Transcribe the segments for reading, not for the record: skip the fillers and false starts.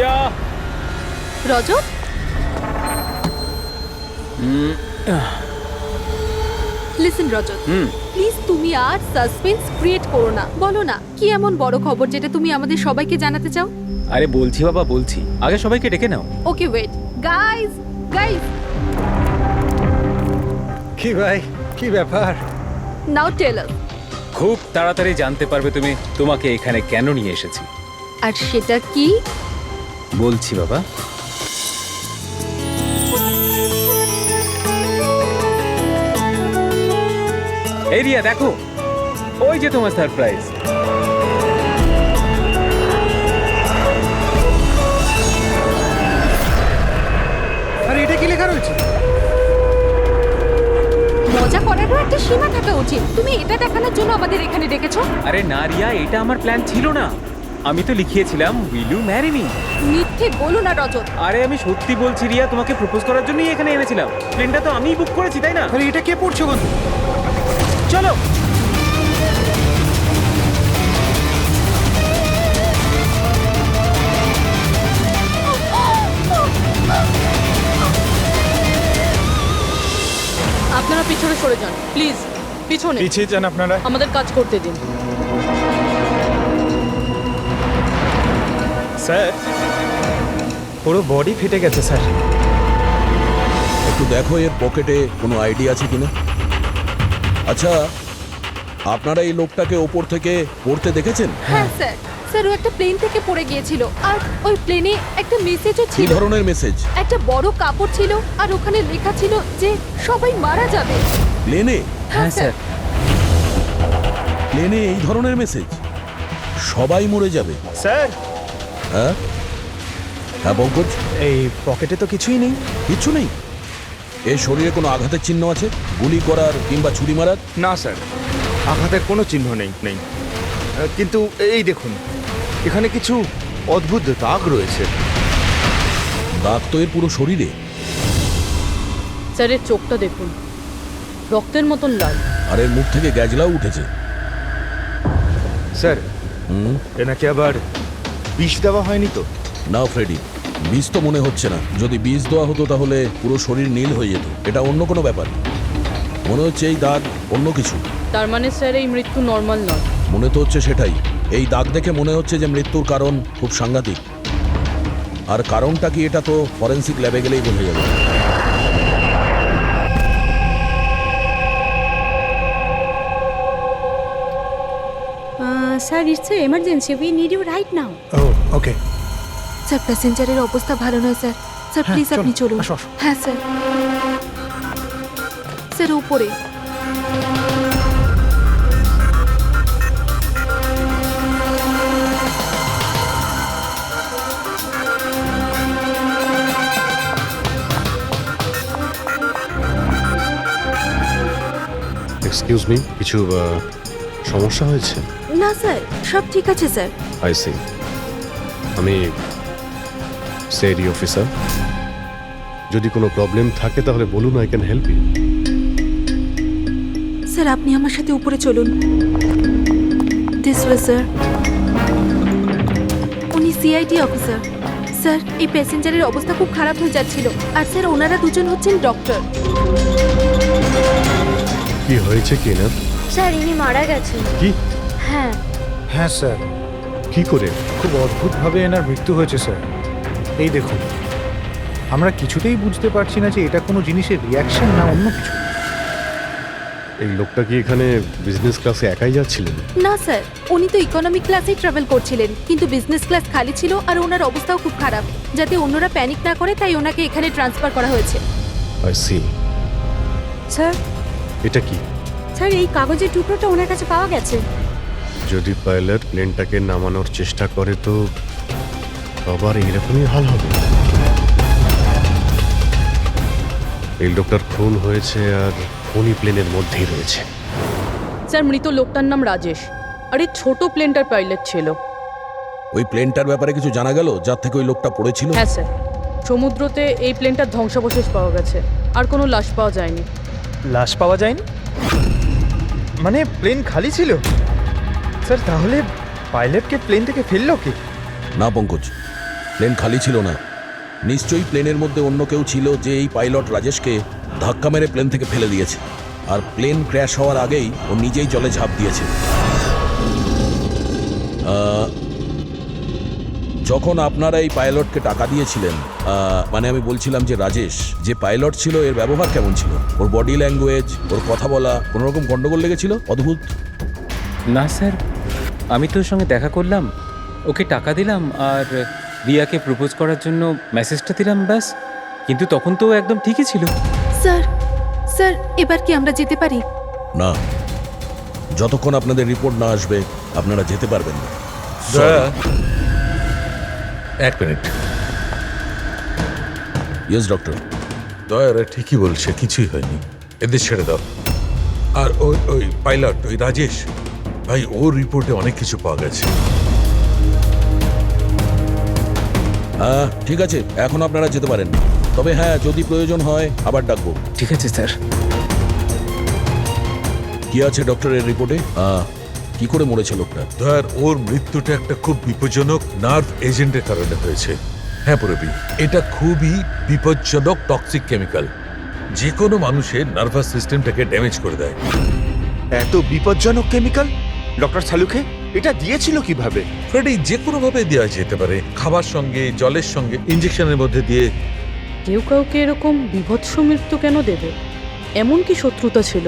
Riya, Rajat, listen Rajat, please তুমি আর suspense create করো না। বলো না কি এমন বড় খবর যেটা তুমি আমাদের সবাইকে জানাতে চাও? আরে বলছি বাবা, বলছি। আগে সবাইকে ডেকে নাও। ওকে ওয়েট, গাইস গাইস, কি ভাই, কি ব্যাপার? নাও টেল আস। খুব তাড়াতাড়ি জানতে পারবে তুমি তোমাকে এখানে কেন নিয়ে এসেছি। আর সেটা কি? বলছি বাবা। এই রিয়া দেখো, ওই যে তোমার সারপ্রাইজ। আরে এটা কি লেখা রয়েছে? মজা করারও একটা সীমা থাকা উচিত। তুমি এটা দেখানোর জন্য আমাদের এখানে ডেকেছো? আরে না রিয়া, এটা আমার প্ল্যান ছিল না। আমি তো লিখিয়েছিলাম উইল ইউ ম্যারি মি। মিথ্যে বলো না রজত। আরে আমি সত্যি বলছি রিয়া, তোমাকে প্রপোজ করার জন্যই এখানে এনেছিলাম। প্লেনটা তো আমিই বুক করেছি, তাই না? আরে এটা কে পড়ছো বন্ধু? চলো। আপনারা পিছনে সরে যান প্লিজ, পিছনে। পিছিয়ে যান আপনারা। আমাদের কাজ করতে দিন। স্যার, পুরো বডি ফেটে গেছে স্যার। একটু দেখো এর পকেটে কোনো আইডি আছে কিনা। আচ্ছা, আপনারা এই লোকটাকে ওপর থেকে পড়তে দেখেছেন? হ্যাঁ স্যার, স্যার ও একটা প্লেন থেকে পড়ে গিয়েছিল আর ওই প্লেনে একটা মেসেজও কি ছিল। ধরনের মেসেজ? একটা বড় কাপড় ছিল আর ওখানে লেখা ছিল যে সবাই মারা যাবে। প্লেনে? হ্যাঁ স্যার। প্লেনে এই ধরনের মেসেজ? সবাই মরে যাবে? স্যার, হ্যাঁ হ্যাঁ পঙ্কজ, এই পকেটে তো কিছুই নেই। কিচ্ছু নেই? এর শরীরে কোনো আঘাতের চিহ্ন আছে? গুলি করার কিংবা ছুরি মারার? না স্যার, আঘাতের কোনো চিহ্ন নেই। কিন্তু এই দেখুন, এখানে কিছু অদ্ভুত দাগ রয়েছে। দাগ তো এর পুরো শরীরে। স্যারের চোখটা দেখুন, রক্তের মতন লাল। আর এর মুখ থেকে গ্যাজলাও উঠেছে। স্যার, হুম, এনাকে আবার বিষ দেওয়া হয়নি তো? না ফ্রেডি, বিষ তো মনে হচ্ছে না। যদি বিষ দেওয়া হতো তাহলে পুরো শরীর নীল হয়ে যেত। এটা অন্য কোনো ব্যাপার। মনে হচ্ছে এই দাগ অন্য কিছু। তার মানে স্যার এই মৃত্যু নর্মাল নয়। মনে তো হচ্ছে সেটাই। এই দাগ দেখে মনে হচ্ছে যে মৃত্যুর কারণ খুব সাংঘাতিক। আর কারণটা কি এটা তো ফরেন্সিক ল্যাবে গেলেই বোঝা যাবে। Sir, it's an emergency. We need you right now. ও ওকে। স্যার প্যাসেঞ্জারের অবস্থা ভালো নয় স্যার। স্যার হ্যাঁ, প্লিজ আপনি চলুন, চলুন। আসো, আসো। হ্যাঁ স্যার। স্যার উপরে। এক্সকিউজ মি, কিছু সমস্যা হয়েছে? না স্যার, সব ঠিক আছে স্যার। I see. আমি সিআইডি অফিসার। যদি কোনো প্রবলেম থাকে তাহলে বলুন, I can help you. Sir আপনি আমার সাথে উপরে চলুন। This way sir. উনি সিআইডি অফিসার। স্যার এই প্যাসেঞ্জারের অবস্থা খুব খারাপ হয়ে যাচ্ছিল। আর স্যার ওনারা দুজন হচ্ছেন ডক্টর। কি হয়েছে কি না? স্যার ইনি মারা গেছেন। কি? হ্যাঁ। হ্যাঁ স্যার, কি করে? খুব অদ্ভুতভাবে এনার মৃত্যু হয়েছে স্যার। এই দেখুন, আমরা কিছুতেই বুঝতে পারছি না যে এটা কোনো জিনিসের রিয়াকশন না অন্য কিছু। এই লোকটা কি এখানে বিজনেস ক্লাসে একাই যাচ্ছিলেন? না স্যার, উনি তো ইকোনমিক ক্লাসেই ট্রাভেল করছিলেন, কিন্তু বিজনেস ক্লাস খালি ছিল আর ওনার অবস্থাও খুব খারাপ। যাতে অন্যরা প্যানিক না করে তাই ওনাকে এখানে ট্রান্সফার করা হয়েছে। I C. স্যার, এটা কি? স্যার এই কাগজের টুকরোটা ওনার কাছে পাওয়া গেছে। যদি পাইলট প্লেনটাকে নামানোর চেষ্টা করে তো আবার এরকমই হাল হবে। এই লোকটার খুন হয়েছে আর উনি প্লেনের মধ্যেই রয়েছে। স্যার মৃত লোকটার নাম রাজেশ, আর এই ছোট প্লেনটার পাইলট ছিল। ওই প্লেনটার ব্যাপারে কিছু জানা গেল যার থেকে ওই লোকটা পড়েছিল? হ্যাঁ স্যার, সমুদ্রতে এই প্লেনটার ধ্বংসাবশেষ পাওয়া গেছে, আর কোনো লাশ পাওয়া যায়নি। লাশ পাওয়া যায়নি? মানে প্লেন খালি ছিল? স্যার তাহলে পাইলটকে প্লেন থেকে ফেললো কি? না পঙ্কজ, প্লেন খালি ছিল না। নিশ্চয়ই প্লেনের মধ্যে অন্য কেউ ছিল যে এই পাইলট রাজেশকে ধাক্কা মেরে প্লেন থেকে ফেলে দিয়েছে, আর প্লেন ক্র্যাশ হওয়ার আগেই ও নিজেই জলে ঝাঁপ দিয়েছে। যখন আপনারা এই পাইলটকে টাকা দিয়েছিলেন, মানে আমি বলছিলাম যে রাজেশ যে পাইলট ছিল এর ব্যবহার কেমন ছিল? ওর বডি ল্যাঙ্গুয়েজ, ওর কথা বলা, কোনো রকম গন্ডগোল লেগেছিল? অদ্ভুত। না স্যার, আমি তো ওর সঙ্গে দেখা করলাম, ওকে টাকা দিলাম আর রিয়াকে প্রপোজ করার জন্য মেসেজটা দিলাম, ব্যাস। কিন্তু তখন তো ও একদম ঠিকই ছিল। স্যার স্যার এবার কি আমরা যেতে পারি? না, যতক্ষণ আপনাদের রিপোর্ট না আসবে আপনারা যেতে পারবেন না। দয়া, এক মিনিট। Yes doctor. দয়ারা ঠিকই বলছে, কিছুই হয়নি, এদের ছেড়ে দাও। আর ওই পাইলট, ওই রাজেশ ভাই, ওর রিপোর্টে অনেক কিছু পাওয়া গেছে। হ্যাঁ ঠিক আছে, এখন আপনারা যেতে পারেন। তবে হ্যাঁ, যদি প্রয়োজন হয় আবার ডাকবো। ঠিক আছে স্যার। কি আছে ডক্টরের রিপোর্টে? কি করে মরেছে লোকটা? দয়ার, ওর মৃত্যুটা একটা খুব বিপজ্জনক নার্ভ এজেন্টের কারণে হয়েছে। হ্যাঁ পুরবি, এটা খুবই বিপজ্জনক টক্সিক কেমিক্যাল, যে কোনো মানুষের নার্ভাস সিস্টেমটাকে ড্যামেজ করে দেয়। এত বিপজ্জনক কেমিক্যাল ডক্টর সালুকে এটা দিয়েছিল কিভাবে? ফ্রেডি, যে কোনো ভাবে দেওয়া যেতে পারে, খাবার সঙ্গে, জলের সঙ্গে, ইঞ্জেকশনের মধ্যে দিয়ে। কেউ কাউকে এরকম বিভৎস মৃত্যু কেন দেবে? এমন কি শত্রুতা ছিল?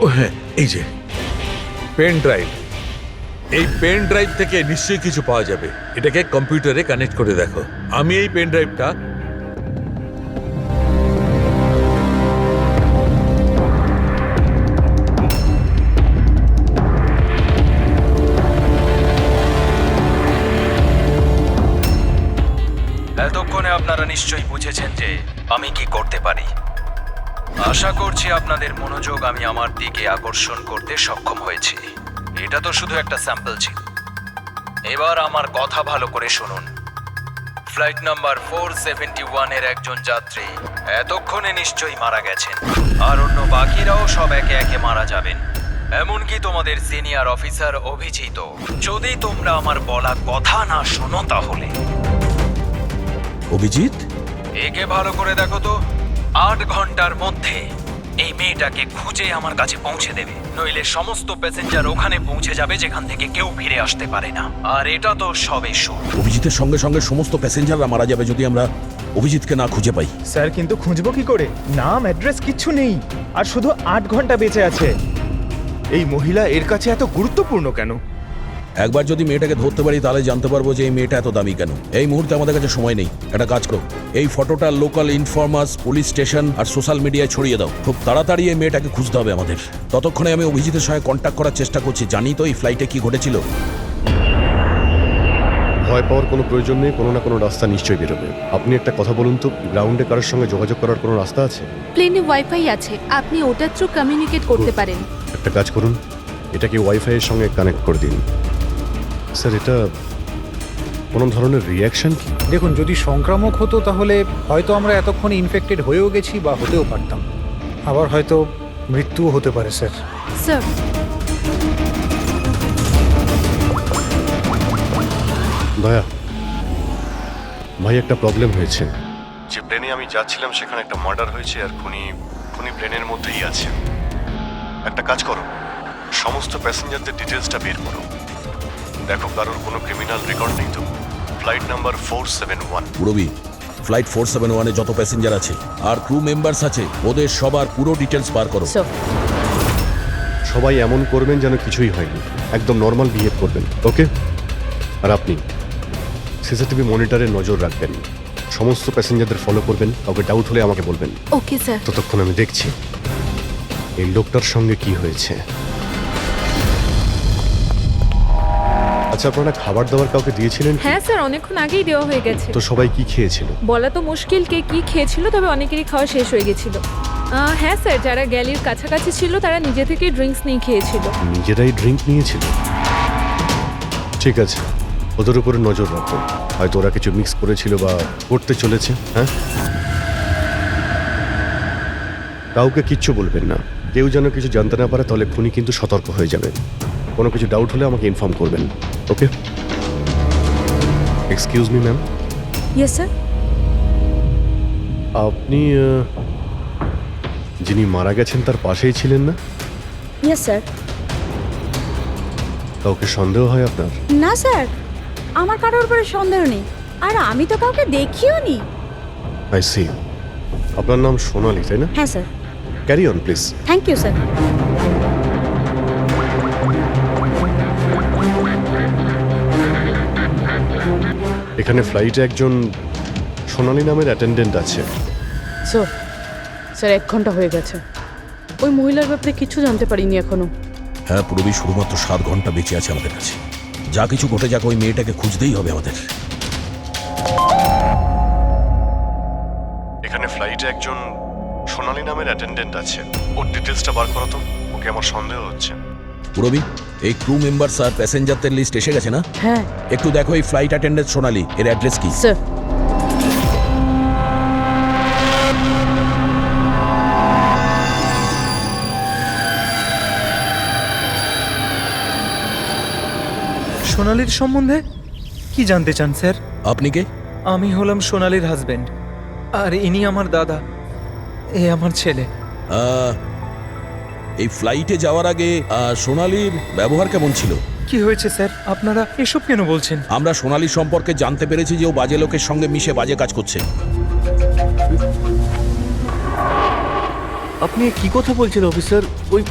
ও হ্যাঁ, এই যে পেন ড্রাইভ, এই পেন ড্রাইভ থেকে নিশ্চয়ই কিছু পাওয়া যাবে। এটাকে কম্পিউটারে কানেক্ট করে দেখো। আমি এই পেন ড্রাইভটা এতক্ষণে আপনারা নিশ্চয়ই বুঝেছেন যে আমি কি করতে পারি। আশা করছি আপনাদের মনোযোগ আমি আমার দিকে আকর্ষণ করতে সক্ষম হয়েছি। এটা তো শুধু একটা স্যাম্পল ছিল। এবার আমার কথা ভালো করে শুনুন। ফ্লাইট নাম্বার 471 এর একজন যাত্রী এতক্ষণে নিশ্চয়ই মারা গেছেন, আর অন্য বাকিরাও সব একে একে মারা যাবেন, এমনকি তোমাদের সিনিয়র অফিসার অভিজিৎ। যদি তোমরা আমার বলা কথা না শোনো তাহলে। অভিজিৎ, একে ভালো করে দেখো তো। 8 ঘন্টার মধ্যে এই মেয়েটাকে খুঁজে আমার কাছে পৌঁছে দেবে, নইলে সমস্ত প্যাসেঞ্জার ওখানে পৌঁছে যাবে যেখান থেকে কেউ ফিরে আসতে পারে না। আর এটা তো সবে শুরু। অভিজিতের সঙ্গে সঙ্গে সমস্ত প্যাসেঞ্জাররা মারা যাবে যদি আমরা অভিজিৎকে না খুঁজে পাই। স্যার, কিন্তু খুঁজবো কি করে? নাম, অ্যাড্রেস কিচ্ছু নেই, আর শুধু 8 ঘন্টা বেঁচে আছে। এই মহিলা এর কাছে এত গুরুত্বপূর্ণ কেন? একবার যদি মেয়েটাকে ধরতে পারি তাহলে জানতে পারবো যে এই মেয়েটা এত দামি কেন। এই মুহূর্তে আমাদের কাছে সময় নেই। একটা কাজ করো, এই ফটোটা লোকাল ইনফরমার্স, পুলিশ স্টেশন আর সোশ্যাল মিডিয়ায় ছড়িয়ে দাও। খুব তাড়াতাড়ি এই মেয়েটাকে খুঁজতে হবে আমাদের। ততক্ষণে আমি অভিজিতের সঙ্গে কন্ট্যাক্ট করার চেষ্টা করছি। জানি তো এই ফ্লাইটে কি ঘটেছিল। ভয় পাওয়ার কোনো প্রয়োজন নেই, কোনো না কোনো রাস্তা নিশ্চয়ই বেরোবে। আপনি একটা কথা বলুন তো, গ্রাউন্ডে কারোর সঙ্গে যোগাযোগ করার কোনো রাস্তা আছে? প্লেনে ওয়াইফাই আছে, আপনি ওটার থ্রু কমিউনিকেট করতে পারেন। একটা কাজ করুন, এটাকে ওয়াইফাই এর সঙ্গে কানেক্ট করে দিন। স্যার, এটা কোনো ধরনের রিয়াকশন কি? দেখুন, যদি সংক্রামক হতো তাহলে হয়তো আমরা এতক্ষণে ইনফেক্টেড হয়েও গেছি বা হতেও পারতাম। আবার হয়তো মৃত্যুও হতে পারে স্যার। স্যার, দয়া ভাই, একটা প্রবলেম হয়েছে। যে প্লেনে আমি যাচ্ছিলাম সেখানে একটা মার্ডার হয়েছে, আর খুনি প্লেনের মধ্যেই আছে। একটা কাজ করো, সমস্ত প্যাসেঞ্জারদের ডিটেলসটা বের করো। দেখো কারোর কোনো ক্রিমিনাল রেকর্ড নেই তো। Flight number 471। পুরবি, ফ্লাইট 471 এ যত প্যাসেঞ্জার আছে আর ক্রু মেম্বার্স আছে, ওদের সবার পুরো ডিটেলস বার করো। সবাই এমন করবেন যেন কিছুই হয়নি, একদম নর্মাল বিহেভ করবেন, ওকে? আর আপনি সিসিটিভি মনিটরে নজর রাখবেন, সমস্ত প্যাসেঞ্জারদের ফলো করবেন, কাউকে ডাউট হলে আমাকে বলবেন। Okay sir. ততক্ষণ আমি দেখছি এই লোকটার সঙ্গে কি হয়েছে। আচ্ছা, আপনারা খাবার দাবার কাউকে দিয়েছিলেন? হ্যাঁ স্যার, অনেকক্ষণ আগেই দেওয়া হয়ে গেছে। তো সবাই কি খেয়েছিল? বলা তো মুশকিল কে কি খেয়েছিল, তবে অনেকেরই খাওয়া শেষ হয়ে গেছিল। হ্যাঁ স্যার, যারা গ্যালির কাছাকাছি ছিল তারা নিজে থেকেই ড্রিঙ্কস নিয়ে খেয়েছিল। নিজেরাই ড্রিঙ্ক নিয়েছিল? ঠিক আছে, ওদের উপরে নজর রাখো, হয়তো ওরা কিছু মিক্স করেছিল বা করতে চলেছে। হ্যাঁ, কাউকে কিচ্ছু বলবেন না, কেউ যেন কিছু জানতে না পারে, তাহলে খুনি কিন্তু সতর্ক হয়ে যাবে। কোনো কিছু ডাউট হলে আমাকে ইনফর্ম করবেন, okay? Excuse me ma'am, yes sir. আপনি যিনি মারা গেছেন তার পাশেই ছিলেন না? Yes sir. কাউকে সন্দেহ হয় আপনার? না স্যার, আমার কারোর উপরে সন্দেহ নেই, আর আমি তো কাউকে দেখিও নি। I see. আপনার নাম সোনালি, তাই না? হ্যাঁ sir. Carry on please. Thank you sir. এখানে ফ্লাইটে একজন সোনালি নামের অ্যাটেন্ডেন্ট আছে। স্যার, স্যার 1 ঘন্টা হয়ে গেছে। ওই মহিলার ব্যাপারে কিছু জানতে পারিনি এখনো। হ্যাঁ পুরবী, শুধুমাত্র 7 ঘন্টা বেঁচে আছে আমাদের কাছে। যা কিছু ঘটে যাক, ওই মেয়েটাকে খুঁজতেই হবে আমাদের। এখানে ফ্লাইটে একজন সোনালি নামের অ্যাটেন্ডেন্ট আছে। ওর ডিটেলসটা বার করো তো, ওকে আমার সন্দেহ হচ্ছে। পুরবী, এই ক্রু মেম্বারস আর প্যাসেঞ্জারদের লিস্ট এসে গেছে না? হ্যাঁ একটু দেখো এই ফ্লাইট অ্যাটেন্ডেন্ট সোনালি, এর অ্যাড্রেস কি? স্যার। সোনালির সম্বন্ধে কি জানতে চান স্যার? আপনি কে? আমি হলাম সোনালির হাজবেন্ড, আর ইনি আমার দাদা, এ আমার ছেলে। এই ফ্লাইটে যাওয়ার আগে সোনালির ব্যবহার কেমন ছিল? কি হয়েছে স্যার, আপনারা এসব কেন বলছেন? আমরা সোনালির সম্পর্কে জানতে পেরেছি যে ও বাজে লোকের সঙ্গে মিশে বাজে কাজ করছে। আপনি কি কথা বলছেন অফিসার? ওই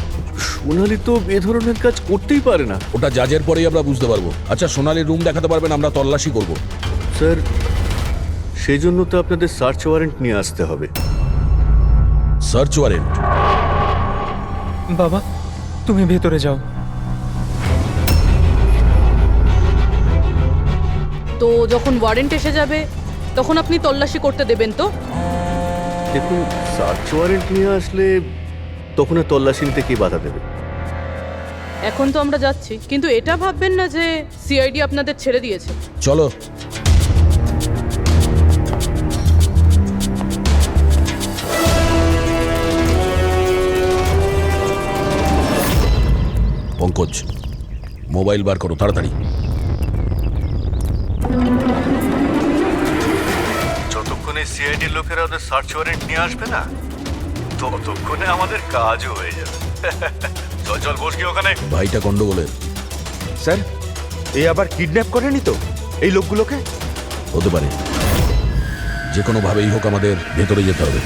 সোনালি তো এ ধরনের কাজ করতেই পারে না। ওটা জাজের পরেই আমরা বুঝতে পারবো। আচ্ছা, সোনালির রুম দেখাতে পারবেন? আমরা তল্লাশি করব। স্যার, সেই জন্য তো আপনাদের সার্চ ওয়ারেন্ট নিয়ে আসতে হবে। Search warrant? বাবা, তুমি ভেতরে যাও। তো যখন ওয়ারেন্ট এসে যাবে তখন আপনি তল্লাশি করতে দেবেন তো? দেখুন, সার্চ ওয়ারেন্ট নিয়ে আসলে তখন আর তল্লাশি নিতে কে বাধা দেবে? এখন তো আমরা যাচ্ছি, কিন্তু এটা ভাববেন না যে সিআইডি আপনাদের ছেড়ে দিয়েছে। চলো। পঙ্কজ, মোবাইল বার করো তাড়াতাড়ি। যতক্ষণে সিআইডির লোকেরা ওদের সার্চ ওয়ারেন্ট নিয়ে আসবে না, ততক্ষণে আমাদের কাজও হয়ে যাবে। চল চল, বস গিয়ে ওখানে। ভাইটা গন্ডগোলের। স্যার, এ আবার কিডন্যাপ করেনি তো এই লোকগুলোকে? হতে পারে। যে কোনো ভাবেই হোক আমাদের ভেতরে যেতে হবে।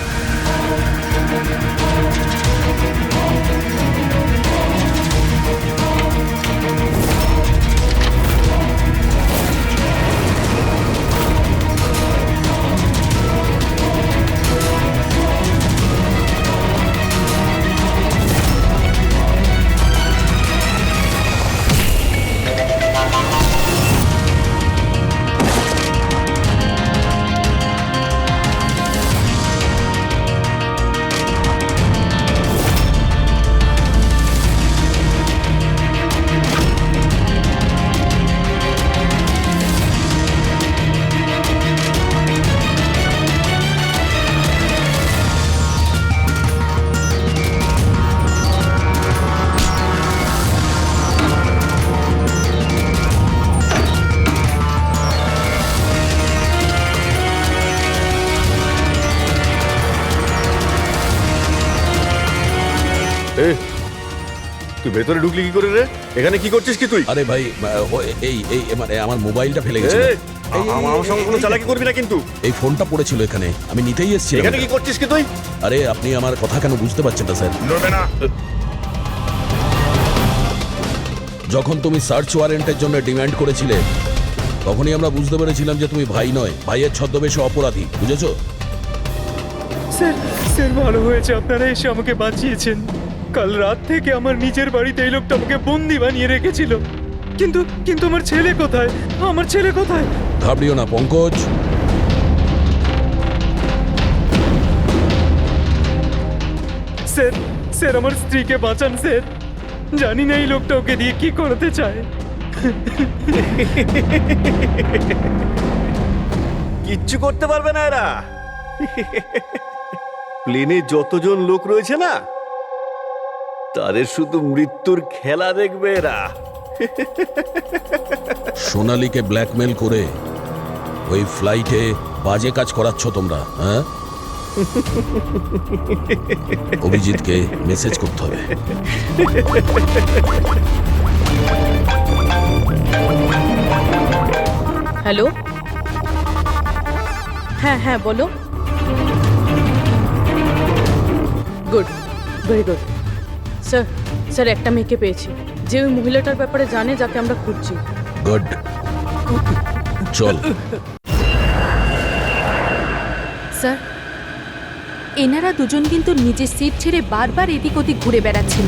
তুই ভেতরে ঢুকলি কি করে রে? এখানে কি করছিস কি তুই? আরে ভাই, এই মানে আমার মোবাইলটা ফেলে গেছে। আমার সঙ্গে কোনো চালাকি করবি না কিন্তু। এই ফোনটা পড়েছিল এখানে, আমি নিতেই এসেছিলাম। এখানে কি করছিস কি তুই? আরে আপনি আমার কথা কেন বুঝতে পারছেন না স্যার? নড়বে না। যখন তুমি সার্চ ওয়ারেন্টের জন্য ডিমান্ড করেছিলে, তখনই আমরা বুঝতে পেরেছিলাম যে তুমি ভাই নয়, ভাইয়ের ছদ্মবেশে অপরাধী। বুঝেছো? স্যার, স্যার ভালো হয়েছে আপনারা এসে আমাকে বাঁচিয়েছেন। কাল রাত থেকে আমার নিজের বাড়িতে এই লোকটা আমাকে বন্দি বানিয়ে রেখেছিল। কিন্তু কিন্তু আমার ছেলে কোথায়? আমার ছেলে কোথায়? ঘাবড়িও না পঙ্কজ। স্যার, স্যার আমার স্ত্রীকে বাঁচান স্যার। জানি না এই লোকটা ওকে দিয়ে কি করতে চায়। কিচ্ছু করতে পারবে না এরা। প্লেনে যতজন লোক রয়েছে না, তাদের শুধু মৃত্যুর খেলা দেখবে এরা। সোনালীকে ব্ল্যাকমেল করে ওই ফ্লাইটে বাজে কাজ করাচ্ছ তোমরা, হ্যাঁ? অভিজিৎকে মেসেজ করতে হবে। হ্যালো, হ্যাঁ হ্যাঁ বলো। Good, very good. Sir, sir একটা মেয়েকে পেয়েছি, যে ওই মহিলাটার ব্যাপারে জানে যাকে আমরা খুঁজছি। গুড, চল। স্যার, এনারা দুজন কিন্তু নিজের সিট ছেড়ে বারবার এদিক ওদিক ঘুরে বেড়াচ্ছেন।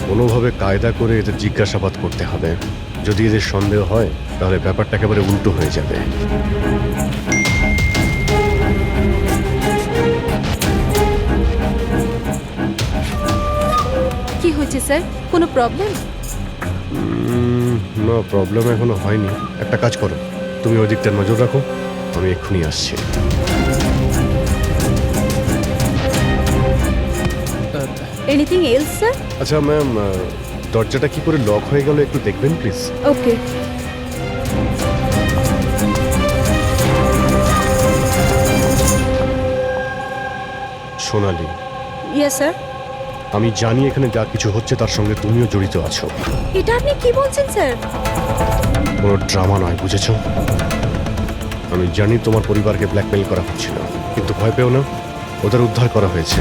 কোনোভাবে কায়দা করে এদের জিজ্ঞাসাবাদ করতে হবে। যদি এদের সন্দেহ হয় তাহলে ব্যাপারটা একেবারে উল্টো হয়ে যাবে। কি হয়েছে স্যার, কোনো প্রবলেম? না, প্রবলেম এখনো হয়নি। একটা কাজ করো, তুমি ওই দিকটা নজর রাখো, আমি এক্ষুনি আসছি। Anything else sir? আচ্ছা ম্যাম, দরজাটা কি করে লক হয়ে গেল একটু দেখবেন please. Okay. Sonali, yes sir. আমি জানি এখানে যা কিছু হচ্ছে তার সঙ্গে তুমিও জড়িত আছো। এটা আপনি কি বলছেন স্যার? কোনো ড্রামা নয়, বুঝেছ? আমি জানি তোমার পরিবারকে ব্ল্যাকমেল করা হচ্ছিল, কিন্তু ভয় পেও না, ওদের উদ্ধার করা হয়েছে।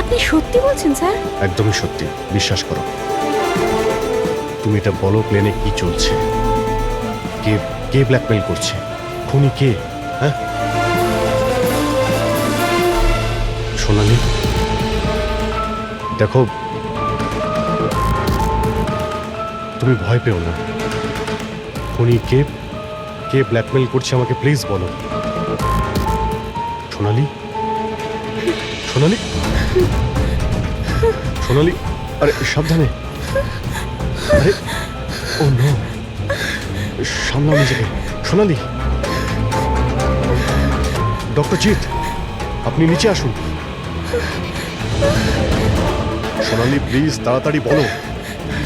আপনি সত্যি বলছেন স্যার? একদমই সত্যি, বিশ্বাস করো। তুমি এটা বলো, প্লেনে কি চলছে? কে কে ব্ল্যাকমেল করছে? খুনি কে? হ্যাঁ সোনালি, দেখো তুমি ভয় পেও না। খুনি কে, কে ব্ল্যাকমেল করছে আমাকে প্লিজ বলো। সোনালি, সোনালি, সোনালি, আরে সাবধানে। আরে ও নো, সামলাও নিজেকে। সোনালি, ডক্টর জিৎ, আপনি নিচে আসুন। সোনালি প্লিজ তাড়াতাড়ি বলো,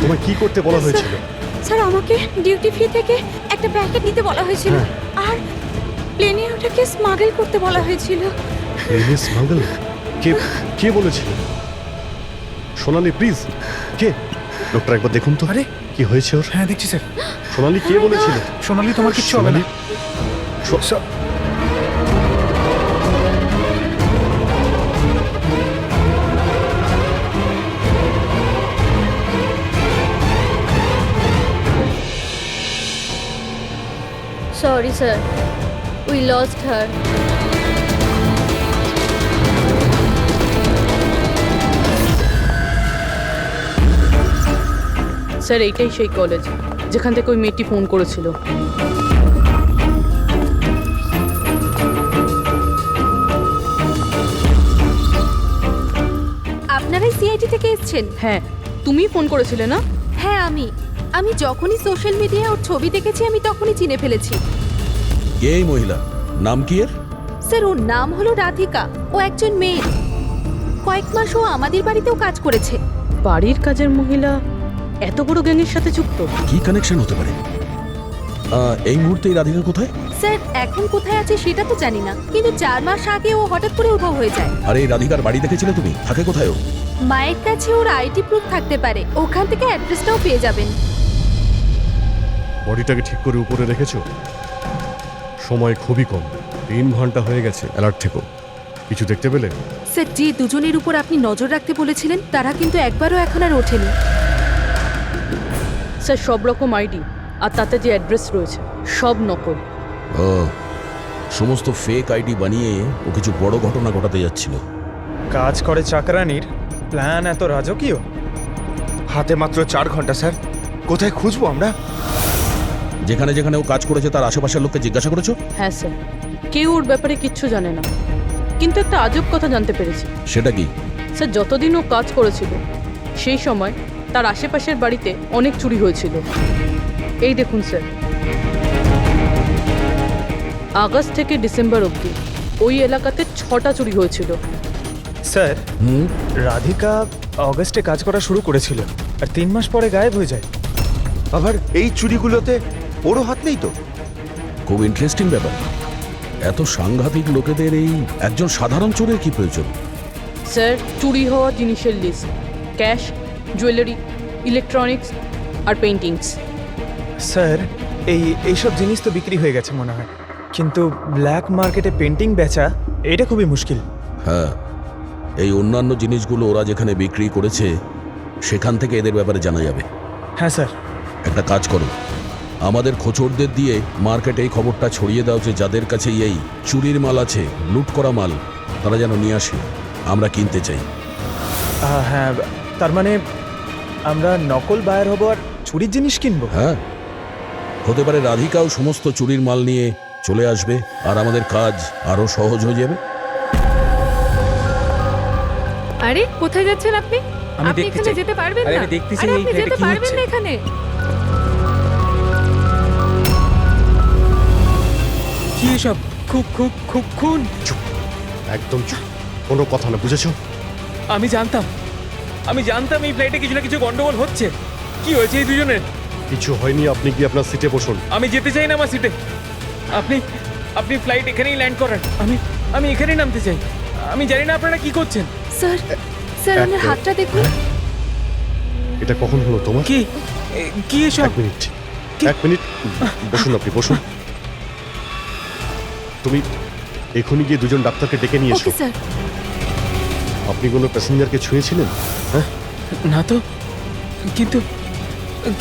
তোমায় কি করতে বলা হয়েছিল? স্যার, আমাকে ডিউটি ফ্রি থেকে একটা প্যাকেট নিতে বলা হয়েছিল, আর প্লেনে ওটাকে স্মাগল করতে বলা হয়েছিল। প্লেনে স্মাগল? কে কে বলেছিল? সোনালি প্লিজ, কে? ডক্টর একবার দেখুন তো। আরে কি হয়েছে ওর? হ্যাঁ দেখছি স্যার। সোনালি কে বলেছিল? সোনালি, তোমার কিচ্ছু হবে না। Sorry, sir. We lost her. Sir, এইটাই সেই কলেজ যেখান থেকে ওই মেয়েটি ফোন করেছিল। আপনারাই সিআইডি থেকে এসেছেন? হ্যাঁ, তুমি ফোন করেছিলে না? হ্যাঁ, আমি যখনই সোশ্যাল মিডিয়ায় ওর ছবি দেখেছি আমি তখনই চিনে ফেলেছি। কে এই মহিলা? নাম কি এর? স্যার, ওর নাম হলো রাধিকা। ও একজন মেয়ে। কয়েক মাস ও আমাদের বাড়িতেও কাজ করেছে। বাড়ির কাজের মহিলা এত বড় গ্যাংয়ের সাথে যুক্ত? কি কানেকশন হতে পারে? এই মুহূর্তে এই রাধিকা কোথায়? স্যার, এখন কোথায় আছে সেটা তো জানি না, কিন্তু 4 মাস আগে ও হঠাৎ করে উধাও হয়ে যায়। আরে এই রাধিকার বাড়ি দেখেছিলে তুমি? থাকে কোথায় ও? মায়ের কাছে ওর আইডি প্রুফ থাকতে পারে, ওখান থেকে অ্যাড্রেসটাও পেয়ে যাবেন। বডিটাকে ঠিক করে উপরে রেখেছো? সময় খুবই কম, 3 ঘন্টা হয়ে গেছে। অ্যালার্ট থেকো। কিছু দেখতে পেলে? স্যার, যে দুজনের উপর আপনি নজর রাখতে বলেছিলেন তারা কিন্তু একবারও এখন আর ওঠেনি। স্যার, সব রকম আইডি আর তাতে যে অ্যাড্রেস রয়েছে সব নকল। ও, সমস্ত ফেক আইডি বানিয়ে ও কিছু বড় ঘটনা ঘটাতে যাচ্ছিল। কাজ করে চাকরানির প্ল্যান এত রাজকীয়? হাতে মাত্র 4 ঘন্টা স্যার, কোথায় খুঁজবো আমরা? যেখানে যেখানে ও কাজ করেছে তার আশেপাশের লোককে জিজ্ঞাসা করেছো? হ্যাঁ স্যার, কেউ ওর ব্যাপারে কিচ্ছু জানে না, কিন্তু একটা আজব কথা জানতে পেরেছি। সেটা কি? স্যার, যতদিন ও কাজ করেছিল সেই সময় তার আশেপাশের বাড়িতে অনেক চুরি হয়েছিল। এই দেখুন স্যার, আগস্ট থেকে ডিসেম্বর অবধি ওই এলাকাতে 6টা চুরি হয়েছিল। স্যার, রাধিকা অগস্টে কাজ করা শুরু করেছিল আর 3 মাস পরে গায়েব হয়ে যায়। আবার এই চুরিগুলোতে ওরও হাত নেই তো? খুব ইন্টারেস্টিং ব্যাপার। এত সাংঘাতিক লোকেদের এই একজন সাধারণ চোরের কি প্রয়োজন? স্যার, চুরি হওয়া জিনিসের লিস্ট: ক্যাশ, জুয়েলারি, ইলেকট্রনিক্স আর পেন্টিংস। স্যার, এইসব জিনিস তো বিক্রি হয়ে গেছে মনে হয়, কিন্তু ব্ল্যাক মার্কেটে পেন্টিং বেচা এটা খুবই মুশকিল। হ্যাঁ, এই অন্যান্য জিনিসগুলো ওরা যেখানে বিক্রি করেছে সেখান থেকে এদের ব্যাপারে জানা যাবে। হ্যাঁ স্যার। একটা কাজ করো, আমাদের খোঁচরদের দিয়ে মার্কেটে এই খবরটা ছড়িয়ে দাও যে যাদের কাছে এই চুরির মাল আছে, লুট করা মাল, তারা যেন নিয়ে আসে, আমরা কিনতে চাই। হ্যাঁ, তার মানে আমরা নকল বায়ার হব আর চুরির জিনিস কিনবো? হ্যাঁ, হতে পারে রাধিকাও সমস্ত চুরির মাল নিয়ে চলে আসবে আর আমাদের কাজ আরো সহজ হয়ে যাবে। আরে কোথায় যাচ্ছেন আপনি? আমি আপনি দেখতে এখানে চাই। যেতে পারবেন আরে না। আমি দেখতেছি আরে এই আপনি ফ্ল্যাটে যেতে কি পারবেন হচ্ছে। না এখানে। কি এসব? খুন। একদম চুপ, কোনো কথা না, বুঝেছো? আমি জানতাম এই ফ্লাইটে কিছু না কিছু গন্ডগোল হচ্ছে। কি হয়েছে এই দুজনের? কিছু হয়নি, আপনি কি আপনার সিটে বসুন। আমি যেতে চাই না আমার সিটে। আপনি ফ্লাইট এখানেই ল্যান্ড করেন। আমি এখানেই নামতে চাই। আমি জানি না আপনারা কি করছেন। স্যার, স্যার ওনার হাতটা দেখুন। এটা কখন হলো তোমার? কি এসব? এক মিনিট বসুন, আপনি বসুন। তুমি এখনই গিয়ে দুজন ডাক্তারকে ডেকে নিয়ে এসো। Okay sir. আপনি কোনো প্যাসেঞ্জারকে ছুঁয়েছিলেন? হ্যাঁ, না তো,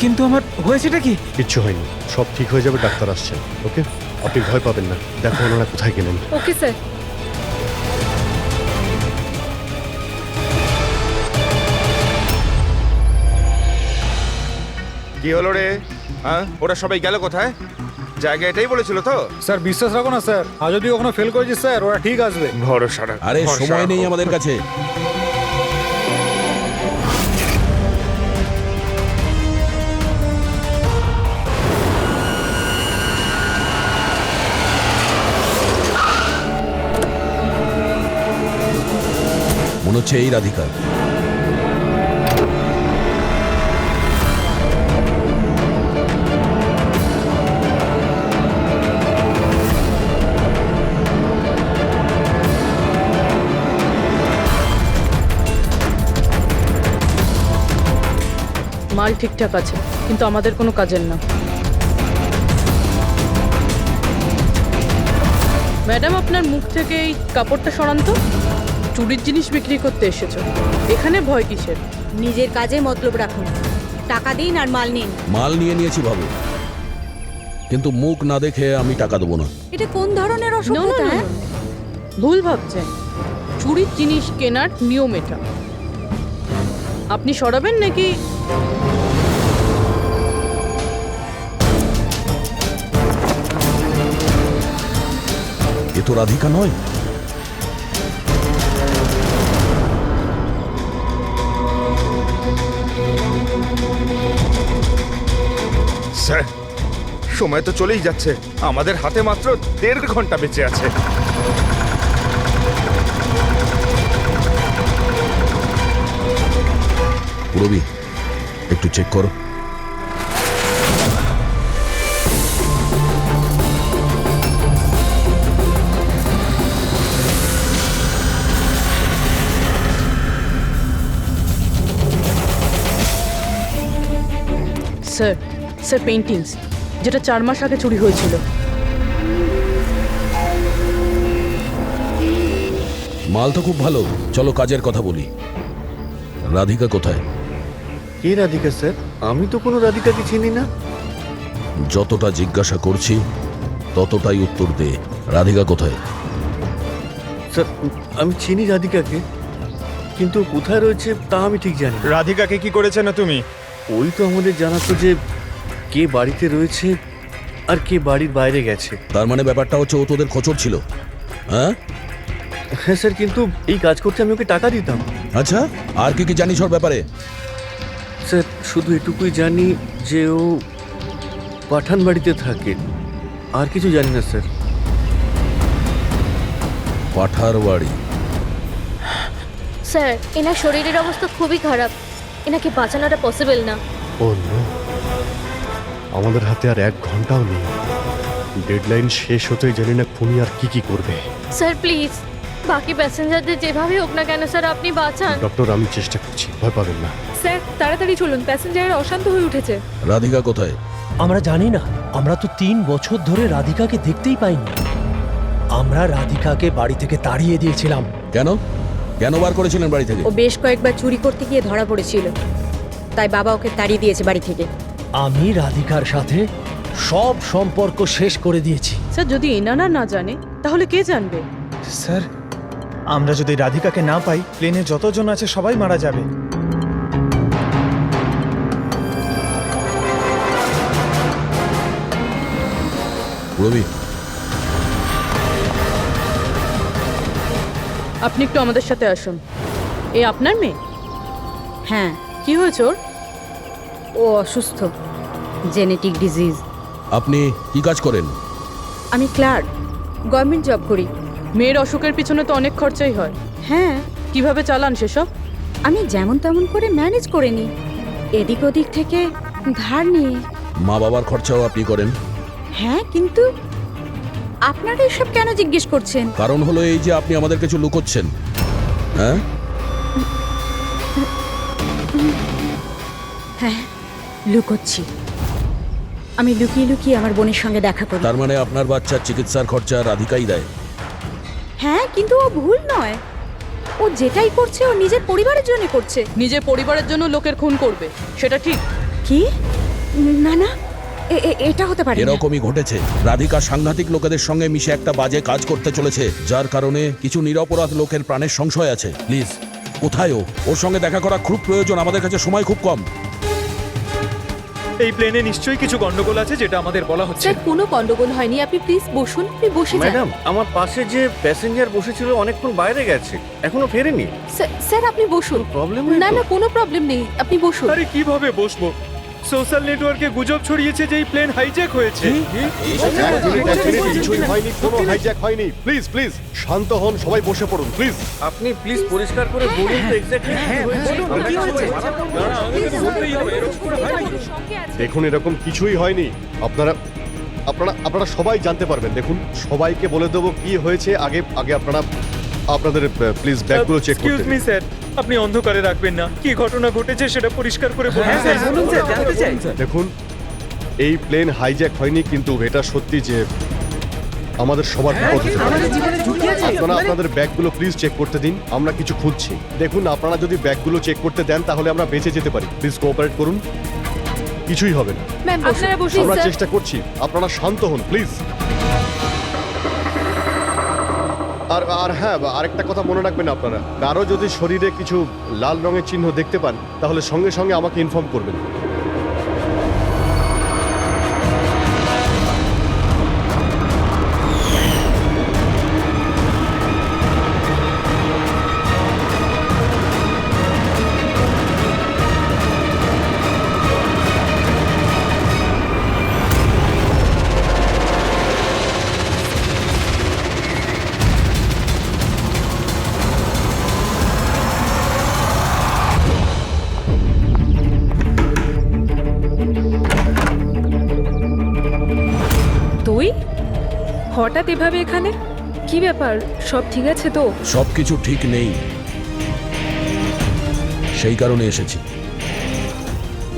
কিন্তু আমার হয়েছেটা কি? কিচ্ছু হয়নি, সব ঠিক হয়ে যাবে, ডাক্তার আসছেন। ওকে, আপনি ভয় পাবেন না। দেখো ওনারা কোথায় গেলেন। Okay sir. কি হলো রে? হ্যাঁ, ওরা সবাই গেল কোথায়? জায়গা এটাই বলেছিল তো? স্যার বিশ্বাস রাখো না স্যার, আর যদি কখনো ফেল করেছি স্যার, ওরা ঠিক আসবে। ভরসা রাখো, আরে ভরসা সময় নেই রাখো। আমাদের কাছে। মনে হচ্ছে এই রাধিকা। মাল ঠিকঠাক আছে, কিন্তু আমাদের কোনো কাজের না। ম্যাডাম, আপনার মুখ থেকে এই কাপড়টা সরান তো। চুরির জিনিস বিক্রি করতে এসেছো, এখানে ভয় কিসের? নিজের কাজে মতলব রাখুন, টাকা দিন আর মাল নিন। মাল নিয়ে নিয়েছি ভাবো, কিন্তু মুখ না দেখে আমি টাকা দেবো না। এটা কোন ধরনের অসভ্যতা? হ্যাঁ? ভুল ভাবছেন, চুরির জিনিস কেনার নিয়ম এটা। আপনি সরাবেন নাকি? এ তো রাধিকা নয়। স্যার, সময় তো চলেই যাচ্ছে, আমাদের হাতে মাত্র 1.5 ঘন্টা বেঁচে আছে। রবি, একটু চেক করো। স্যার, স্যার পেন্টিংস, যেটা 4 মাস আগে চুরি হয়েছিল। মাল তো খুব ভালো, চলো কাজের কথা বলি। রাধিকা কোথায়? কে রাধিকা স্যার? আমি তো কোনো রাধিকাকে চিনি না। যতটা জিজ্ঞাসা করছি ততটাই উত্তর দে। রাধিকা কোথায়? স্যার আমি চিনি রাধিকাকে, কিন্তু কোথায় রয়েছে তা আমি ঠিক জানি। রাধিকাকে কি করেছে না তুমি? ওই তো আমাদের জানাতো যে কে বাড়িতে রয়েছে আর কে বাড়ির বাইরে গেছে। তার মানে ব্যাপারটা হচ্ছে ও তোদের খোঁচর ছিল? হ্যাঁ হ্যাঁ স্যার, কিন্তু এই কাজ করতে আমি ওকে টাকা দিতাম। আচ্ছা, আর কি কি জানিস ওর ব্যাপারে? স্যার শুধু এটুকুই জানি যে ও পাঠান বাড়িতে থাকে, আর কিছু জানি না স্যার। পাঠার বাড়ি? স্যার, এনার শরীরের অবস্থা খুবই খারাপ, এনাকে বাঁচানোটা পসিবল না। ও নো, আমাদের হাতে আর 1 ঘন্টাও নেই। ডেডলাইন শেষ হতেই জানি না খুনি আর কি করবে। স্যার প্লিজ বাকি প্যাসেঞ্জারদের যেভাবে হোক না কেন স্যার আপনি বাঁচান। ডক্টর, আমি চেষ্টা করছি, ভয় পাবেন না। স্যার তাড়াতাড়ি চলুন, প্যাসেঞ্জাররা অশান্ত হয়ে উঠেছে। রাধিকা কোথায়? আমরা জানি না, আমরা তো 3 বছর ধরে রাধিকাকে দেখতেই পাইনি। আমরা রাধিকাকে বাড়ি থেকে তাড়িয়ে দিয়েছিলাম। কেন কেন বার করেছিলেন বাড়ি থেকে? ও বেশ কয়েকবার চুরি করতে গিয়ে ধরা পড়েছিল, তাই বাবা ওকে তাড়িয়ে দিয়েছে বাড়ি থেকে। আমি রাধিকার সাথে সব সম্পর্ক শেষ করে দিয়েছি। স্যার যদি এনারা না জানে তাহলে কে জানবে? স্যার আমরা যদি রাধিকাকে না পাই প্লেনে যতজন আছে সবাই মারা যাবে। রবি, আপনি একটু আমাদের সাথে আসুন। এ আপনার মেয়ে? হ্যাঁ, কি হয়েছে ওর? ও অসুস্থ, জেনেটিক ডিজিজ। আপনি কি কাজ করেন? আমি ক্লার্ক, গভর্নমেন্ট জব করি। মেয়ের অসুখের পিছনে তো অনেক খরচাই হয়। হ্যাঁ, কিভাবে চালান সেসব? আমি যেমন তেমন করে ম্যানেজ করে নিই, এদিক ওদিক থেকে ধার নিয়ে। মা বাবার খরচাও আপনি করেন? হ্যাঁ, কিন্তু আপনারা এসব কেন জিজ্ঞেস করছেন? কারণ হলো এই যে আপনি আমাদের কিছু লুকোচ্ছেন। হ্যাঁ হ্যাঁ, লুকোচ্ছি। আমি লুকিয়ে লুকিয়ে আমার বোনের সঙ্গে দেখা করি। তার মানে আপনার বাচ্চার চিকিৎসার খরচা রাধিকাই দেয়? হ্যাঁ, কিন্তু ও ভুল নয়। ও যেটাই করছে ও নিজের পরিবারের জন্য করছে। নিজের পরিবারের জন্য লোকের খুন করবে, সেটা ঠিক? কি? না না, এটা হতে পারে না। এরকমই ঘটেছে। রাধিকা সাংঘাতিক লোকেদের সঙ্গে মিশে একটা বাজে কাজ করতে চলেছে, যার কারণে কিছু নিরপরাধ লোকের প্রাণের সংশয় আছে। প্লিজ, কোথায় ও? ওর সঙ্গে দেখা করা খুব প্রয়োজন, আমাদের কাছে সময় খুব কম। এই প্লেনে নিশ্চয়ই কিছু গন্ডগোল আছে যেটা আমাদের বলা হচ্ছে। স্যার কোনো গন্ডগোল হয়নি, আপনি প্লিজ বসুন, আপনি বসে যান। ম্যাডাম, আমার পাশে যে প্যাসেঞ্জার বসেছিল অনেকক্ষণ বাইরে গেছে, এখনো ফেরেনি। স্যার আপনি বসুন। প্রবলেম না না, কোনো প্রবলেম নেই, আপনি বসুন। আরে কিভাবে বসবো? সোশ্যাল নেটওয়ার্কে গুজব ছড়িয়েছে যে এই প্লেন হাইজ্যাক হয়েছে। কিছুই হয়নি, কোনো হাইজ্যাক হয়নি। প্লিজ প্লিজ শান্ত হন, সবাই বসে পড়ুন প্লিজ। আপনি প্লিজ পরিষ্কার করে বলুন তো এক্স্যাক্টলি কি হয়েছে। দেখুন, এরকম কিছুই হয়নি। আপনারা আপনারা আপনারা সবাই জানতে পারবেন। দেখুন, সবাইকে বলে দেবো কি হয়েছে। আগে আগে আপনারা আপনাদের প্লিজ ব্যাগগুলো চেক এক্সকিউজ করতে মি দিন। স্যার, আপনি অন্ধকারে রাখবেন না। কি ঘটনা ঘটেছে সেটা পরিষ্কার করে বলুন স্যার। বলুন স্যার, জানতে চাই। দেখুন, এই প্লেন হাইজ্যাক হয়নি, কিন্তু এটা সত্যি যে আমাদের সবার বিপদ হতে পারে। আপনারা আপনাদের ব্যাগগুলো প্লিজ চেক করতে দিন, আমরা কিছু খুঁজছি। দেখুন, আপনারা যদি ব্যাগগুলো চেক করতে দেন তাহলে আমরা বেঁচে যেতে পারি। প্লিজ কোঅপারেট করুন, কিছুই হবে না। ম্যাম আপনারা বসুন আমরা স্যার। চেষ্টা করছি, আপনারা শান্ত হন প্লিজ। আর আর হ্যাঁ, আরেকটা কথা মনে রাখবেন, আপনারা কারো যদি শরীরে কিছু লাল রঙের চিহ্ন দেখতে পান তাহলে সঙ্গে সঙ্গে আমাকে ইনফর্ম করবেন। তুই হঠাৎ এভাবে এখানে? কি ব্যাপার, সব ঠিক আছে তো? সবকিছু ঠিক নেই, সেই কারণে এসেছি।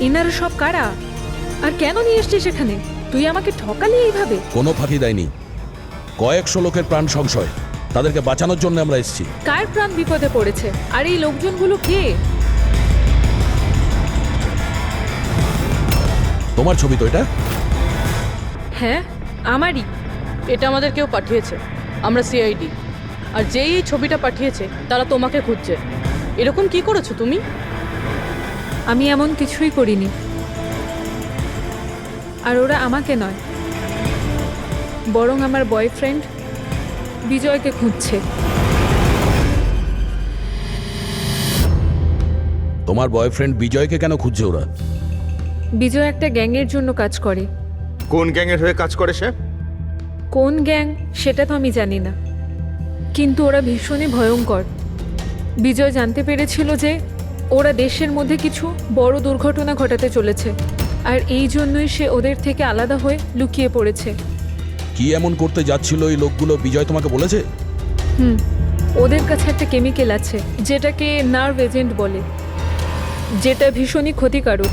এনারা সব কারা আর কেন নিয়ে এসছিস এখানে? তুই আমাকে ঠকালি এইভাবে? কোনো ফাঁকি দেয়নি, কয়েকশো লোকের প্রাণ সংশয়, তাদেরকে বাঁচানোর জন্য আমরা এসেছি। কার প্রাণ বিপদে পড়েছে? আর এই লোকজনগুলো কে? তোমার ছবি তো এটা? হ্যাঁ আমারই। এটা আমাদের কেউ পাঠিয়েছে, আমরা সিআইডি। আর যেই এই ছবিটা পাঠিয়েছে তারা তোমাকে খুঁজছে। এরকম কি করেছো তুমি? আমি এমন কিছুই করিনি। আর ওরা আমাকে নয়, বরং আমার বয়ফ্রেন্ড বিজয়কে খুঁজছে। তোমার বয়ফ্রেন্ড বিজয়কে কেন খুঁজছে ওরা? বিজয় একটা গ্যাংয়ের জন্য কাজ করে। কোন গ্যাংয়ের হয়ে কাজ করে সে? কোন গ্যাং সেটা তো আমি জানি না, কিন্তু ওরা ভীষণই ভয়ঙ্কর। বিজয় জানতে পেরেছিল যে ওরা দেশের মধ্যে কিছু বড় দুর্ঘটনা ঘটাতে চলেছে, আর এই জন্যই সে ওদের থেকে আলাদা হয়ে লুকিয়ে পড়েছে। কি এমন করতে যাচ্ছিল এই লোকগুলো বিজয় তোমাকে বলেছে? ওদের কাছে একটা কেমিক্যাল আছে যেটাকে নার্ভ এজেন্ট বলে, যেটা ভীষণই ক্ষতিকারক।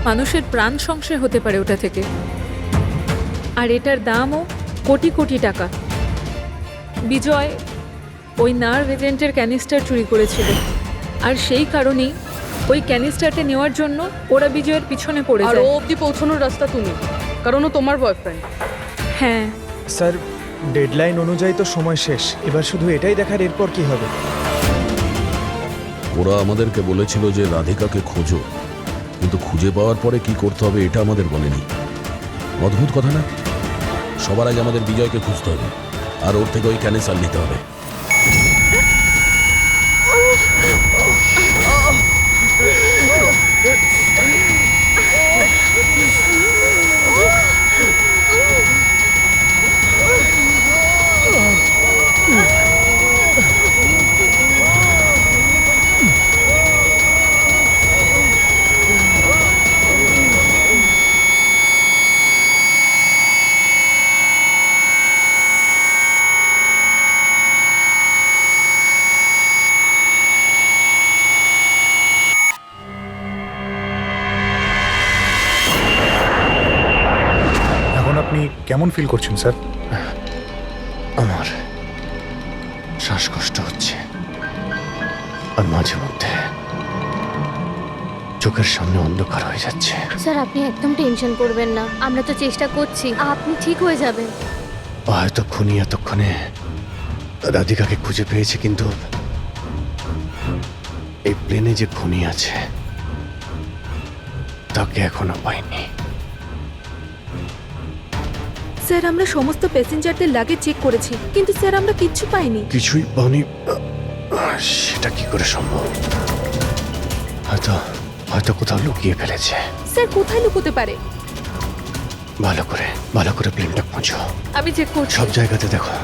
মানুষের প্রাণ সংশয় হতে পারে ওটা থেকে, আর এটার দামও কোটি কোটি টাকা। বিজয় ওই নার্ভ এজেন্টের ক্যানিস্টার চুরি করেছিল, আর সেই কারণেই ওই ক্যানিস্টারটা নেওয়ার জন্য ওরা বিজয়ের পিছনে পড়ে আর যায়। ও অবধি পৌঁছানোর রাস্তা তুমি, কারণ ও তোমার বয়ফ্রেন্ড। হ্যাঁ স্যার, ডেডলাইন অনুযায়ী তো সময় শেষ, এবার শুধু এটাই দেখার এরপর কি হবে। ওরা আমাদেরকে বলেছিল যে রাধিকাকে খোঁজো, কিন্তু খুঁজে পাওয়ার পরে কি করতে হবে এটা আমাদের বলেনি। অদ্ভুত কথা না? সবার আগে আমাদের বিজয়কে খুঁজতে হবে, আর ওর থেকে ওই ক্যানেসার নিতে হবে। এখন আপনি কেমন ফিল করছেন স্যার? আমার শ্বাসকষ্ট হচ্ছে, আর মাঝে মধ্যে চোখের সামনে অন্ধকার হয়ে যাচ্ছে। স্যার আপনি একদম টেনশন করবেন না, আমরা তো চেষ্টা করছি, আপনি ঠিক হয়ে যাবেন। হয়তো খুনি এতক্ষণে রাধিকাকে খুঁজে পেয়েছে, কিন্তু এই প্লেনে যে খুনি আছে তাকে এখনো পাইনি। স্যার আমরা সমস্ত প্যাসেঞ্জারদের লাগেজ চেক করেছি, কিন্তু স্যার আমরা কিচ্ছু পাইনি। কিছুই পাওনি? সেটা কি করে সম্ভব? হয়তো হয়তো কোথাও লুকিয়ে ফেলেছে। স্যার কোথায় লুকোতে পারে? ভালো করে প্লেনটা খোঁজো। আমি চেক করছি। সব জায়গাতে দেখো।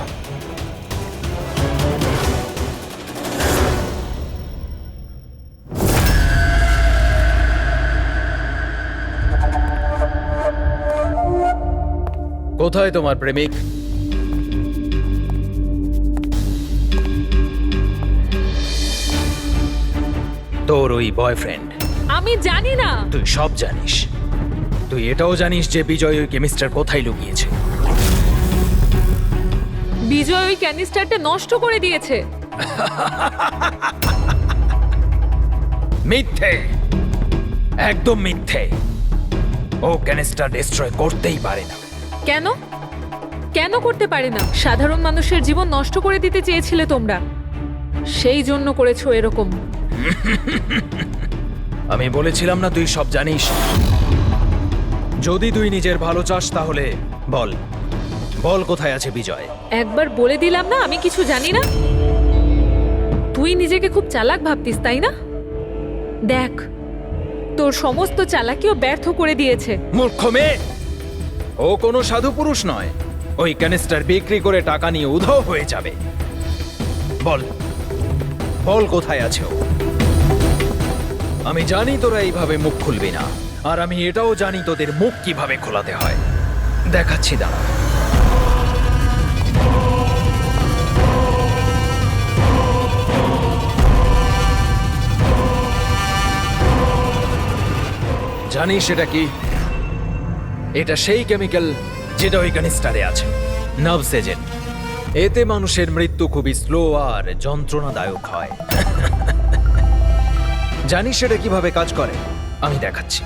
কোথায় তোমার প্রেমিক? তোর ওই বয়ফ্রেন্ড। আমি জানি না। তুই সব জানিস। তুই এটাও জানিস যে বিজয় ওই কেমিস্টার কোথায় লুকিয়েছে। বিজয় ওই ক্যানিস্টারটা নষ্ট করে দিয়েছে। মিথ্যে, একদম মিথ্যে। ও ক্যানিস্টার ডিস্ট্রয় করতেই পারে না। কেন? কেন করতে পারে না? সাধারণ মানুষের জীবন নষ্ট করে দিতে চেয়েছিলে তোমরা, সেই জন্য করেছো এরকম। আমি বলেছিলাম না তুই সব জানিস? যদি তুই নিজের ভালো চাস তাহলে বল, বল কোথায় আছে বিজয়? একবার বলে দিলাম না আমি কিছু জানি না। তুই নিজেকে খুব চালাক ভাবতিস তাই না? দেখ, তোর সমস্ত চালাকিও ব্যর্থ করে দিয়েছে। মূর্খ মেয়ে! ও কোনো সাধু পুরুষ নয়। ওই ক্যানিস্টার বিক্রি করে টাকা নিয়ে উধাও হয়ে যাবে। বল, বল কোথায় আছে ও? আমি জানি তোরা এইভাবে মুখ খুলবি না, আর আমি এটাও জানি তোদের মুখ কিভাবে খোলাতে হয়। দেখাচ্ছি দাঁড়া। জানিস এটা কি? এটা সেই কেমিক্যাল যেটা ওই ক্যানিস্টারে আছে, নার্ভস এজেন্ট। এতে মানুষের মৃত্যু খুবই স্লো আর যন্ত্রণাদায়ক হয়। জানিস এটা কিভাবে কাজ করে? আমি দেখাচ্ছি।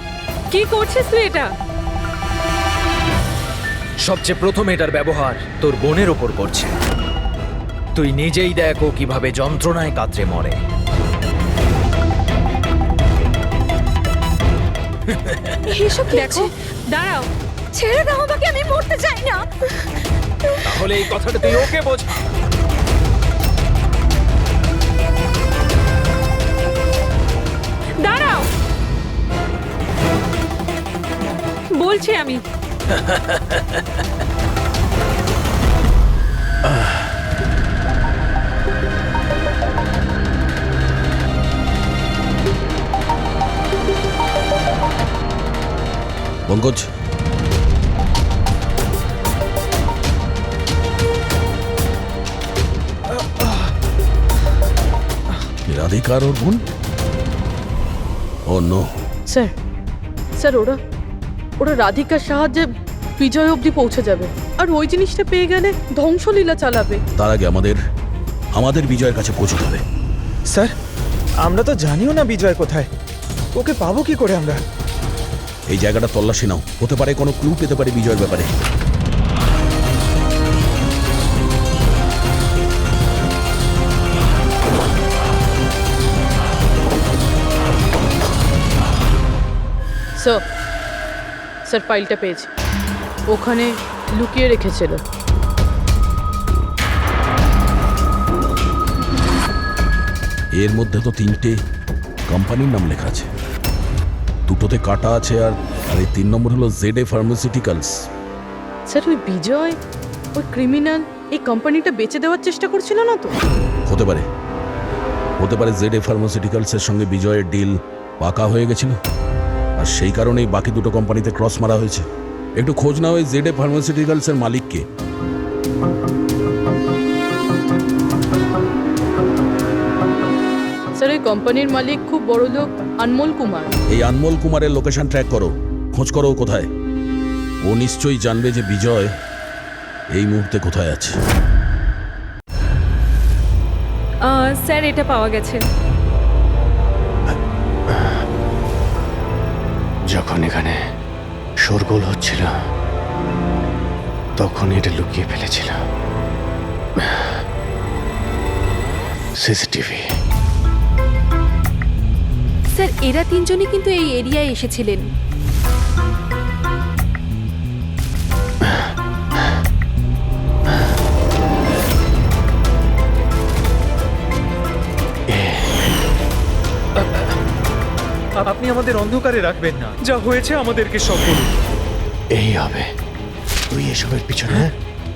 কি করছিস তুই এটা? সবচেয়ে প্রথম এটার ব্যবহার তোর বোনের ওপর করছে। তুই নিজেই দেখ ও কিভাবে যন্ত্রণায় কাতরে মরে। এসব দেখো, দাঁড়াও। ছেড়ে দাও আমাকে, আমি মরতে চাই না। তাহলে এই কথাটা তুই ওকে বোঝা। দাঁড়াও বলছি আমি। খোঁজ। রাধিকার ওর বোন? ও নো। স্যার স্যার ওরা ওরা রাধিকার সাহায্যে বিজয় অবধি পৌঁছে যাবে, আর ওই জিনিসটা পেয়ে গেলে ধ্বংসলীলা চালাবে। তার আগে আমাদের বিজয়ের কাছে পৌঁছতে হবে। স্যার আমরা তো জানিও না বিজয় কোথায়, ওকে পাবো কি করে আমরা? এই জায়গাটা তল্লাশি নাও, হতে পারে কোনো ক্লু পেতে পারে বিজয়ের ব্যাপারে। স্যার স্যার ফাইলটা পেয়েছি, ওখানে লুকিয়ে রেখেছিল। এর মধ্যে তো 3টে কোম্পানির নাম লেখা আছে, দুটোতে কাটা আছে, আর এই 3 নম্বর হলো ZA ফার্মাসিউটিক্যালস। স্যার ওই বিজয় ওই ক্রিমিনাল এই কোম্পানিটা বেচে দেওয়ার চেষ্টা করছিল না তো? হতে পারে ZA ফার্মাসিউটিক্যালসের সঙ্গে বিজয়ের ডিল পাকা হয়ে গেছিল, আর সেই কারণেই বাকি দুটো কোম্পানিতে ক্রস মারা হয়েছে। একটু খোঁজ নাও এই ZA ফার্মাসিউটিক্যালসের মালিককে। স্যার এই কোম্পানির মালিক খুব বড় লোক আনমোল কুমার। এই আনমোল কুমারের লোকেশন ট্র্যাক করো, খোঁজ করো ও কোথায়। ও নিশ্চয়ই জানবে যে বিজয় এই মুহূর্তে কোথায় আছে। স্যার এটা পাওয়া গেছে। যখন এখানে শোরগোল হচ্ছিল তখন এটা লুকিয়ে ফেলেছিল। সিসিটিভি। স্যার এরা 3জনই কিন্তু এই এরিয়ায় এসেছিলেন। আপনি আমাদের অন্ধকারে রাখবেন না, যা হয়েছে আমাদেরকে সব বলুন। এই হবে। তুই এসবের পিছনে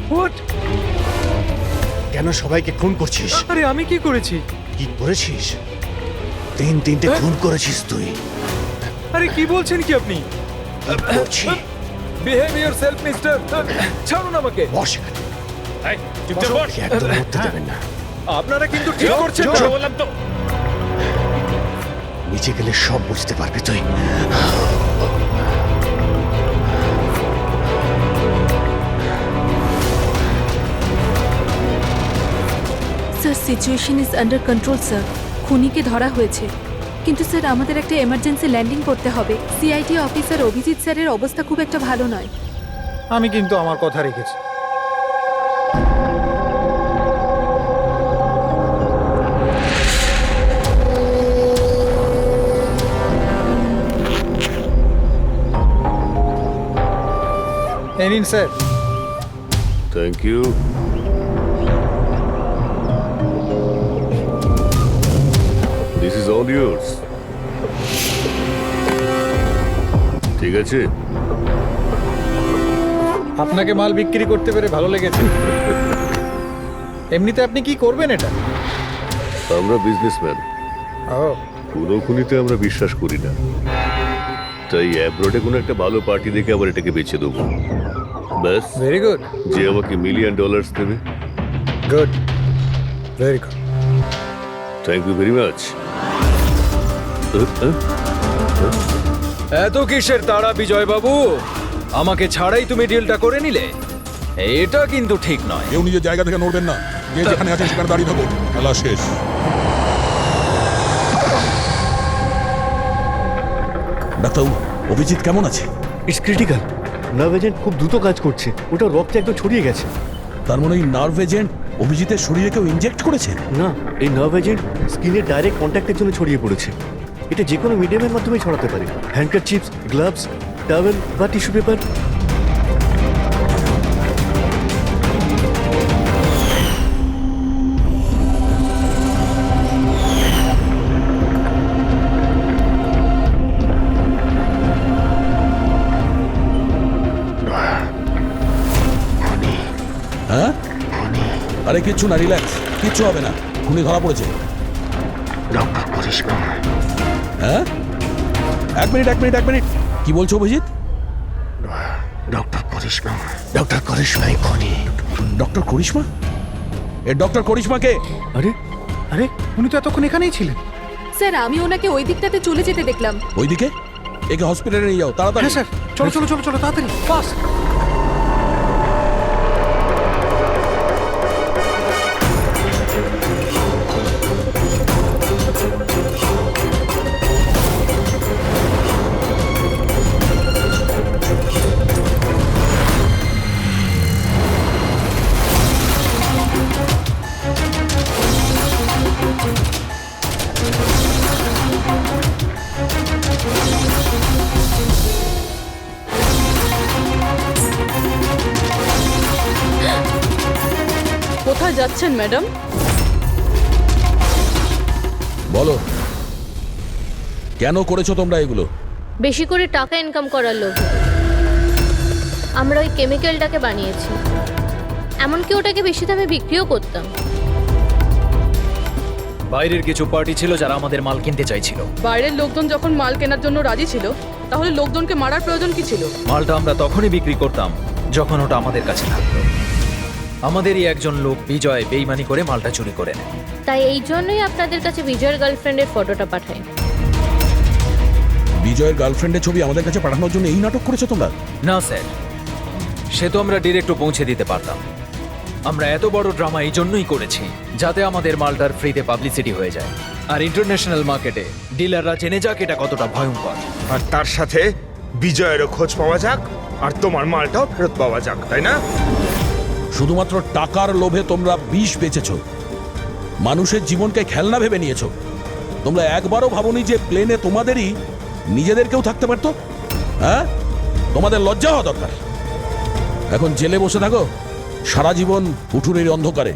হোয়াট? কেন সবাইকে খুন করছিস? আরে আমি কি করেছি? কি করেছিস? 3টে খুন করেছিস তুই। আরে কি বলছেন কি আপনি? করছি। Behave yourself mister. ছাড়ুন আমাকে। বস এখানে। এই চুপচাপ বস। একদম উঠতে দেবেন না। আপনারা কিন্তু ঠিক করছেন না, বললাম তো। নিচে গেলে সব বুঝতে পারবে তুই। Sir situation is under control sir. খুনিকে ধরা হয়েছে, কিন্তু স্যার আমাদের একটা এমার্জেন্সি ল্যান্ডিং করতে হবে। সিআইডি অফিসার অভিজিৎ স্যারের অবস্থা খুব একটা ভালো নয়। আমি কিন্তু আমার কথা রেখেছি। এই নিন sir. Thank you. This is all yours. ঠিক আছে। আপনাকে মাল বিক্রি করতে পেরে ভালো লেগেছে। এমনিতে আপনি কি করবেন এটা? আমরা বিজনেসম্যান, ও কোনো খুনিতে আমরা বিশ্বাস করি না, তাই অ্যাব্রোডে কোনো একটা ভালো পার্টি দেখে আবার এটাকে বেচে দেবো। ব্যাস। Very good. যে আমাকে $1 মিলিয়ন দেবে। Good, very good. Thank you very much. এত কিসের তাড়া বিজয় বাবু? আমাকে ছাড়াই তুমি ডিলটা করে নিলে? এটা কিন্তু ঠিক নয়। কেউ নিজের জায়গা থেকে নড়বেন না, যে যেখানে আছেন সেখানে দাঁড়িয়ে থাকুন। খেলা শেষ। ডাক্তার, অভিজিৎ কেমন আছে? It's critical. নার্ভ এজেন্ট খুব দ্রুত কাজ করছে, ওটা রক্তে একদম ছড়িয়ে গেছে। তার মানে এই নার্ভ এজেন্ট অভিজিতের শরীরে কেউ ইনজেক্ট করেছে? না, এই নার্ভ এজেন্ট স্কিনের ডাইরেক্ট কন্ট্যাক্টের জন্য ছড়িয়ে পড়েছে। এটা যে কোনো মিডিয়ামের মাধ্যমে ছড়াতে পারে। হ্যান্ডকারচিপস, গ্লাভস, টাওয়েল বা টিস্যু পেপার। হ্যাঁ? আরে কিচ্ছু না, রিল্যাক্স, কিচ্ছু হবে না। খুনি ধরা পড়েছে। হ্যাঁ, এক মিনিট। কি বলছো অভিজিৎ? করিশ্মা, ডক্টর করিশ্মাই খুনি। ডক্টর করিশ্মা? এ ডক্টর করিশ্মাকে? আরে আরে উনি তো এতক্ষণ এখানেই ছিলেন। স্যার আমি ওনাকে ওই দিকটাতে চলে যেতে দেখলাম। ওইদিকে? একে হসপিটালে নিয়ে যাও তাড়াতাড়ি। হ্যাঁ স্যার, চলো চলো চলো চলো তাড়াতাড়ি ফাস্ট। কোথায় যাচ্ছেন ম্যাডাম? বলো কেন করেছো তোমরা এগুলো? বেশি করে টাকা ইনকাম করার লোভে আমরা ওই কেমিক্যালটাকে বানিয়েছি, এমনকি ওটাকে বেশি দামে বিক্রিও করতাম। বাইরের কিছু পার্টি ছিল যারা আমাদের মাল কিনতে চাইছিল। বাইরের লোকজন যখন মাল কেনার জন্য রাজি ছিল, তাহলে লোকজনকে মারার প্রয়োজন কি ছিল? মালটা আমরা তখনই বিক্রি করতাম যখন ওটা আমাদের কাছে থাকতো। আমাদেরই একজন লোক বিজয় বেইমানি করে মালটা চুরি করে নেয়। তাই এই জন্যই আপনাদের কাছে বিজয়ের গার্লফ্রেন্ডের ফটোটা পাঠাই। বিজয়ের গার্লফ্রেন্ডের ছবি আমাদের কাছে পাঠানোর জন্য এই নাটক করেছো তোমরা? না স্যার, সে তো আমরা ডিরেক্টও পৌঁছে দিতে পারতাম। আমরা এত বড় ড্রামা এই জন্যই করেছি যাতে আমাদের মালটার ফ্রিতে পাবলিসিটি হয়ে যায়, আর ইন্টারন্যাশনাল মার্কেটে ডিলাররা জেনে যাক এটা কতটা ভয়ঙ্কর। আর তার সাথে বিজয়েরও খোঁজ পাওয়া যাক, আর তোমার মালটাও ফেরত পাওয়া যাক, তাই না? শুধুমাত্র টাকার লোভে তোমরা বিষ বেচেছো, মানুষের জীবনকে খেলনা ভেবে নিয়েছো। তোমরা একবারও ভাবোনি যে প্লেনে তোমাদেরই নিজেদেরকেও থাকতে পারতো? হ্যাঁ, তোমাদের লজ্জা হওয়া দরকার। এখন জেলে বসে থাকো সারা জীবন উঠুনের অন্ধকারে।